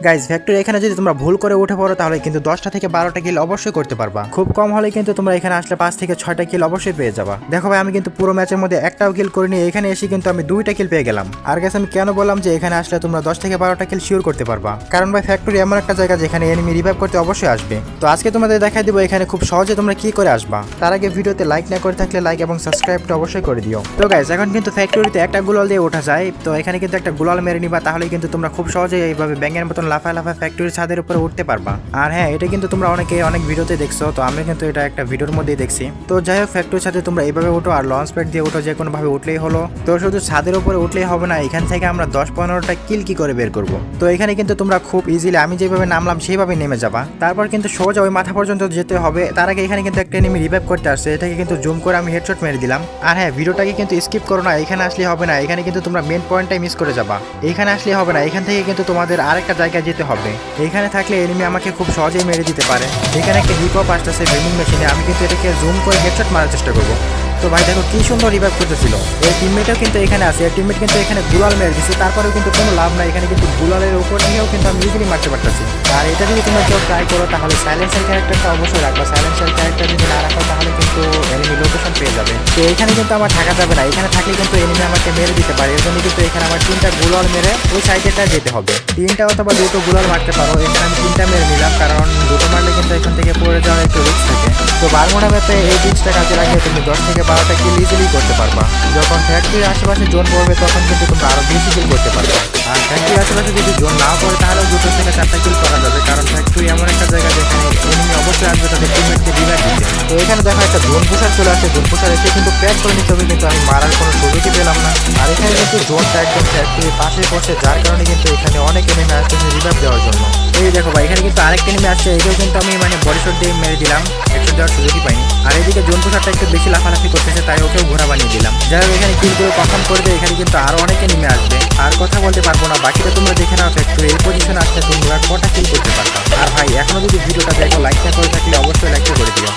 Guys factory এখানে যদি তোমরা ভুল করে উঠে পড়ো তাহলে কিন্তু 10টা থেকে 12টা কিল অবশ্যই করতে পারবা। খুব কম হলে কিন্তু তোমরা এখানে আসলে 5 থেকে 6টা কিল অবশ্যই পেয়ে যাবা। দেখো ভাই আমি কিন্তু পুরো ম্যাচের মধ্যে একটাও কিল করিনি, এখানে এসে কিন্তু আমি 2টা কিল পেয়ে গেলাম। আর গাইস আমি কেন বললাম যে এখানে আসলে তোমরা 10 থেকে 12টা কিল শিওর করতে পারবা, কারণ ভাই ফ্যাক্টরি এমন একটা জায়গা যেখানে এনিমি রিভাইভ করতে অবশ্যই আসবে। তো আজকে তোমাদের দেখাই দিব এখানে খুব সহজে তোমরা কি করে আসবা। তার আগে ভিডিওতে লাইক না করে থাকলে লাইক এবং সাবস্ক্রাইবটা অবশ্যই করে দিও। তো গাইস এখন কিন্তু ফ্যাক্টরিতে একটা গুলাল দিয়ে ওঠা যায়, তো এখানে কিন্তু একটা গুলাল মেরে নিবা, তাহলে কিন্তু তোমরা খুব সহজে এইভাবে ব্যাঙের মতন লাফায় লাফায় ফ্যাক্টরির ছাদের উপরে উঠতে পারবা। আর হ্যাঁ, এটা কিন্তু তোমরা অনেক ভিডিওতে দেখছো, তো আমি কিন্তু এটা একটা ভিডিওর মধ্যেই দেখছি। তো যাই হোক ফ্যাক্টরির ছাদে তোমরা এইভাবে উঠো আর লঞ্চ প্যাড দিয়ে উঠো, যে কোনো ভাবে উঠলেই হলো। তো শুধু ছাদের উপরে উঠলেই হবে না, এখান থেকে আমরা 10-15টা কিল কি করে বের করব। তো এখানে কিন্তু তোমরা খুব ইজিলি আমি যেভাবে নামলাম সেইভাবে নেমে যাবা, তারপর কিন্তু সোজা ওই মাথা পর্যন্ত যেতে হবে। তার আগে এখানে কিন্তু একটা এনিমি রিভাইভ করতে আসছে, এটাকে কিন্তু জুম করে আমি হেডশট মেরে দিলাম। আর হ্যাঁ, ভিডিওটাকে কিন্তু স্কিপ করো না, এখানে আসলে হবে না, এখানে কিন্তু তোমরা মেন পয়েন্টটাই মিস করে যাবা। এখানে আসলে হবে না, এখান থেকে কিন্তু তোমাদের আরেকটা জায়গায় যেতে হবে। এখানে থাকলে এনিমি আমাকে খুব সহজেই মেরে দিতে পারে। এখানে একটা হিপ হপ আসতেছে ভেন্ডিং মেশিনে, আমি কিন্তু এটাকে জুম করে হেডশট মারার চেষ্টা করবো। তো ভাই দেখো কি সুন্দর রিভাইভ করতেছিল। এই টিমমেটও কিন্তু এখানে আছে, এই টিমমেট কিন্তু এখানে গুলাল মেরে দিচ্ছে, তারপরেও কিন্তু কোনো লাভ নাই, এখানে কিন্তু গুলালের উপর নিয়েও কিন্তু আমি ইজিলি মারতে পারতেছি। আর এটা যদি তোমরা কেউ ট্রাই করো তাহলে সাইলেন্সার ক্যারেক্টারটা অবশ্যই রাখবা। সাইলেন্সার ক্যারেক্টার যদি না রাখো তাহলে কিন্তু এনিমি লোকেশন পেয়ে যাবে। তো এখানে কিন্তু আমার থাকা যাবে না, এখানে থাকলে কিন্তু এনিমি আমাকে মেরে দিতে পারে। এর জন্য কিন্তু এখানে আমার 3টা গুলাল মেরে ওই সাইডেটা যেতে হবে। 3টা অথবা 2টো গুলাল মারতে পারো, এখানে আমি 3টা মেরে নিলাম, কারণ 2টো মারলে কিন্তু এখান থেকে পড়ে যাওয়ার একটু রিস্ক থাকে। তো বারমোনা ম্যাপে এই জিনিসটা কাজে লাগিয়ে তুমি 10 থেকে 12টা কিল ইজিলি করতে পারবা। যখন ফ্যাক্টরির আশেপাশে জোন পড়বে তখন কিন্তু তোমরা আরো বেশি কিল করতে পারবে। আর ফ্যাক্টরির আশেপাশে যদি জোন নাও পড়ে তাহলে 2 থেকে 4টা কিল করা যাবে, কারণ ফ্যাক্টরি এমন একটা জায়গা যেখানে এনিমি অবশ্যই আসবে তাদের টিমমেটকে রিভাইভ দিতে। তো এখানে দেখো একটা জোন পুষার চলে আসে, জোন পুষার এসে কিন্তু প্যাক করে নিতে হবে, কিন্তু আমি মারার কোনো সুযোগই পেলাম না। আর এখানে কিন্তু জোনটা একদম ফ্যাক্টরির পাশে পড়ছে, যার কারণে কিন্তু এখানে অনেক এনিমি আসতেছে রিভাইভ দেওয়ার জন্য। এই দেখো ভাই এখানে কিন্তু আরেকটা এনিমি আসছে, এটাও কিন্তু আমি বডি শট দিয়ে মেরে দিলাম, হেডশট দেওয়ার সুযোগই পাইনি। আর এদিকে জোন পুষারটা একটু বেশি লাফালাফি করতেছে, তাই ওকেও ঘোড়া বানিয়ে দিলাম। যাই হোক এখানে কিলগুলো কনফার্ম করবে, এখানে কিন্তু আরো অনেকে নেমে আসবে। আর কথা বলতে পারবো না, বাকিটা তোমরা দেখে নাও ফ্যাক্টরি এই পজিশনে আসতে তোমরা কটা কিল করতে পারবা। আর ভাই এখনো যদি ভিডিওটা দেখো লাইক না করে থাকলে অবশ্যই লাইক করে দিও।